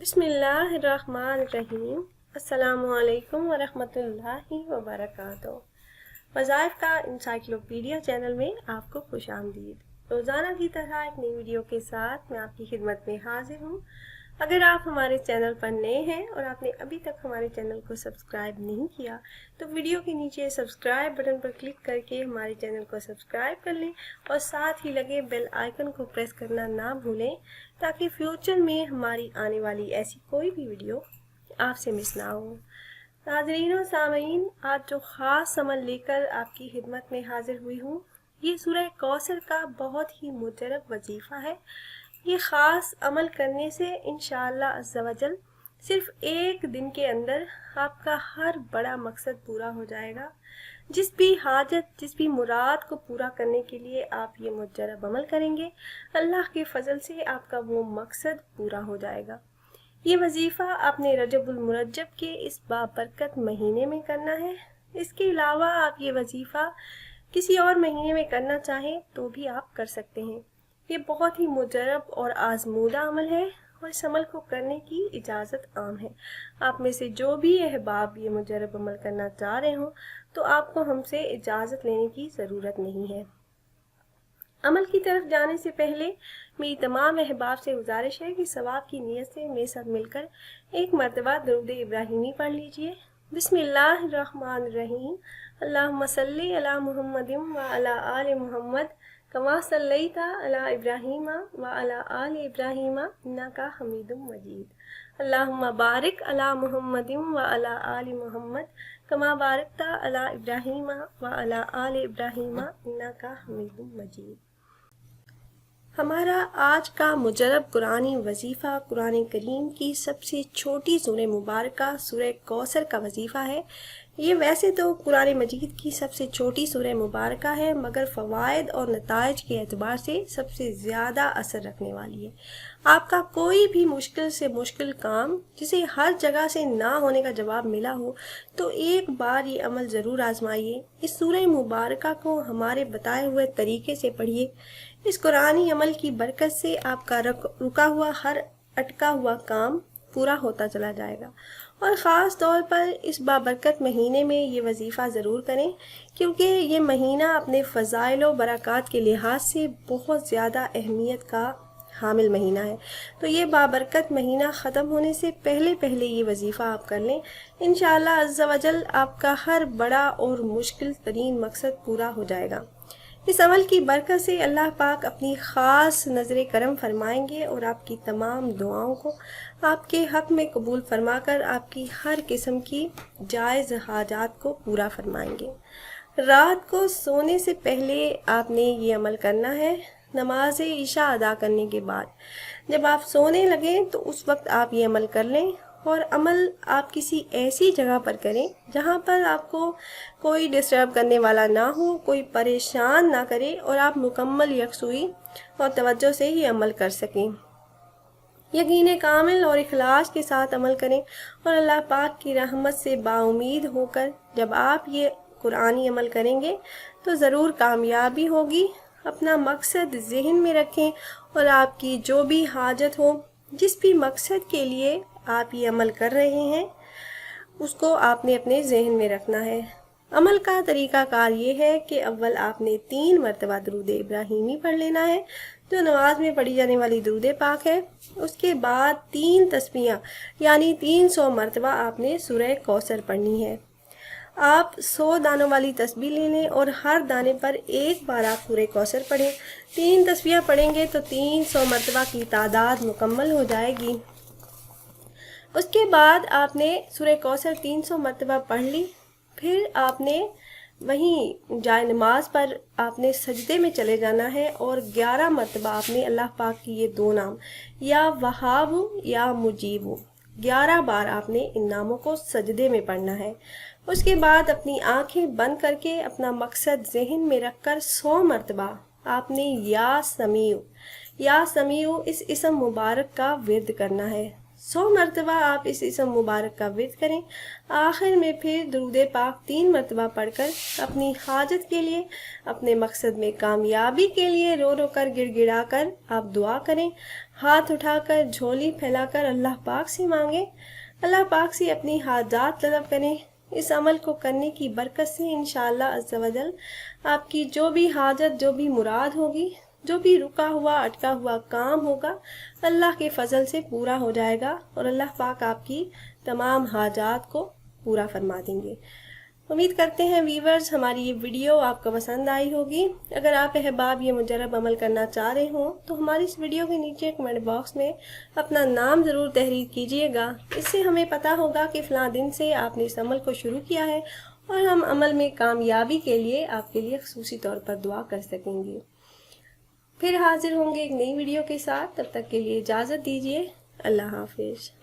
बिस्मिल्लाहिर्रहमानिर्रहीम। अस्सलामुअलैकुम वरहमतुल्लाहि वबरकातुहू। वज़ाइफ का इंसाइक्लोपीडिया चैनल में आपको खुश आमदीद। रोज़ाना की तरह एक नई वीडियो के साथ मैं आपकी खिदमत में हाजिर हूँ। अगर आप हमारे चैनल पर नए हैं और आपने अभी तक हमारे चैनल को सब्सक्राइब नहीं किया तो वीडियो के नीचे सब्सक्राइब बटन पर क्लिक करके हमारे चैनल को सब्सक्राइब कर लें और साथ ही लगे बेल आइकन को प्रेस करना ना भूलें ताकि फ्यूचर में हमारी आने वाली ऐसी कोई भी वीडियो आपसे मिस ना हो। नाज़रीन और सामीन, आज जो ख़ास अमल लेकर आपकी खिदमत में हाजिर हुई हूँ, ये सूरह कौसर का बहुत ही मुजरब वजीफ़ा है। ये ख़ास अमल करने से इंशाअल्लाह अज़्ज़ा वजल सिर्फ एक दिन के अंदर आपका हर बड़ा मकसद पूरा हो जाएगा। जिस भी हाजत, जिस भी मुराद को पूरा करने के लिए आप ये मुजरब अमल करेंगे, अल्लाह के फजल से आपका वो मकसद पूरा हो जाएगा। ये वजीफ़ा आपने रजबुल मुरज्जब के इस बाबरकत महीने में करना है। इसके अलावा आप ये वजीफ़ा किसी और महीने में करना चाहें तो भी आप कर सकते हैं। ये बहुत ही मुजरब और आजमूदा अमल है और इस अमल को करने की इजाज़त आम है। आप में से जो भी अहबाब ये मुजरब अमल करना चाह रहे हों तो आपको हमसे इजाज़त लेने की ज़रूरत नहीं है। अमल की तरफ जाने से पहले मेरी तमाम अहबाब से गुजारिश है कि सवाब की नीयत से मेरे साथ मिलकर एक मरतबा दरूद इब्राहिमी पढ़ लीजिए। बिस्मिल्लाहिर्रहमानिर्रहीम। अल्लाहुम्मा सल्ली अला मुहम्मदिन व अला आलि मुहम्मद कमा सल्लैता अला इब्राहीमा व अला आलि इब्राहीमा इन्नका हमीदुम मजीद। अल्लाहुम्मा बारिक अला मुहम्मदिन व अला आलि मुहम्मद कमा बारकता अला इब्राहीमा व अला आलि इब्राहीमा इन्नका हमीदुम मजीद। हमारा आज का मुजरब कुरानी वजीफ़ा कुरान करीम की सबसे छोटी सूरह मुबारका सूरह कौसर का वजीफ़ा है। ये वैसे तो कुरान मजीद की सबसे छोटी सूरह मुबारका है, मगर फ़वाइद और नताइज के एतबार से सबसे ज़्यादा असर रखने वाली है। आपका कोई भी मुश्किल से मुश्किल काम जिसे हर जगह से ना होने का जवाब मिला हो तो एक बार ये अमल ज़रूर आजमाइए। इस सूरह मुबारका को हमारे बताए हुए तरीके से पढ़िए। इस कुरानी अमल की बरकत से आपका रुका हुआ हर अटका हुआ काम पूरा होता चला जाएगा। और ख़ास तौर पर इस बाबरकत महीने में ये वजीफ़ा ज़रूर करें, क्योंकि ये महीना अपने फ़ज़ाइल व बरक़ात के लिहाज से बहुत ज़्यादा अहमियत का हामिल महीना है। तो ये बाबरकत महीना ख़त्म होने से पहले पहले ये वजीफ़ा आप कर लें। इंशाअल्लाह अज़्ज़ा वजल आपका हर बड़ा और मुश्किल तरीन मकसद पूरा हो जाएगा। इस अमल की बरकत से अल्लाह पाक अपनी ख़ास नज़र करम फरमाएंगे और आपकी तमाम दुआओं को आपके हक़ में कबूल फरमाकर आपकी हर किस्म की जायज़ हाजात को पूरा फरमाएंगे। रात को सोने से पहले आपने ये अमल करना है। नमाज इशा अदा करने के बाद जब आप सोने लगें तो उस वक्त आप ये अमल कर लें। और अमल आप किसी ऐसी जगह पर करें जहाँ पर आपको कोई डिस्टर्ब करने वाला ना हो, कोई परेशान ना करे और आप मुकम्मल यकसुई और तवज्जो से ही अमल कर सकें। यकीन कामिल और इखलास के साथ अमल करें और अल्लाह पाक की रहमत से बाउमीद होकर जब आप ये कुरानी अमल करेंगे तो ज़रूर कामयाबी होगी। अपना मकसद ज़हन में रखें और आपकी जो भी हाजत हो, जिस भी मकसद के लिए आप ये अमल कर रहे हैं, उसको आपने अपने जहन में रखना है। अमल का तरीक़ाकार ये है कि अव्वल आपने 3 मरतबा दरूद इब्राहिमी पढ़ लेना है, जो नमाज में पढ़ी जाने वाली दरूद पाक है। उसके बाद 3 तस्बीहां यानी 300 मरतबा आपने सूरह कौसर पढ़नी है। आप 100 दानों वाली तस्बीह ले लें और हर दाने पर एक बार आप सूरह कौसर पढ़ें। 3 तस्बीहां पढ़ेंगे तो 300 मरतबा की तादाद मुकम्मल हो जाएगी। उसके बाद आपने सूरह कौसर 300 मरतबा पढ़ ली। फिर आपने वहीं जाए नमाज पर आपने सजदे में चले जाना है और 11 मरतबा आपने अल्लाह पाक की ये 2 नाम या वहाब या मुजीब 11 बार आपने इन नामों को सजदे में पढ़ना है। उसके बाद अपनी आंखें बंद करके अपना मकसद जहन में रखकर 100 मरतबा आपने या समीउ इस इसम मुबारक का विर्द करना है। 100 मरतबा आप इस इसम मुबारक का विर्द करें। आखिर में फिर दरूद पाक 3 मरतबा पढ़कर अपनी हाजत के लिए, अपने मकसद में कामयाबी के लिए रो रो कर गिड़गिड़ा कर आप दुआ करें। ہاتھ اٹھا کر جھولی پھیلا کر اللہ پاک سے مانگیں، اللہ پاک سے اپنی حاجات طلب کریں۔ اس عمل کو کرنے کی برکت سے انشاءاللہ عز و جل آپ کی جو بھی حاجت، جو بھی مراد ہوگی، جو بھی رکا ہوا اٹکا ہوا کام ہوگا، اللہ کے فضل سے پورا ہو جائے گا اور اللہ پاک آپ کی تمام حاجات کو پورا فرما دیں گے۔ امید کرتے ہیں ویورز ہماری یہ ویڈیو آپ کو پسند آئی ہوگی۔ اگر آپ احباب یہ مجرب عمل کرنا چاہ رہے ہوں تو ہماری اس ویڈیو کے نیچے کمنٹ باکس میں اپنا نام ضرور تحریر کیجئے گا، اس سے ہمیں پتہ ہوگا کہ فلاں دن سے آپ نے اس عمل کو شروع کیا ہے اور ہم عمل میں کامیابی کے لیے آپ کے لیے خصوصی طور پر دعا کر سکیں گے۔ پھر حاضر ہوں گے ایک نئی ویڈیو کے ساتھ، تب تک کے لیے اجازت دیجیے۔ اللہ حافظ۔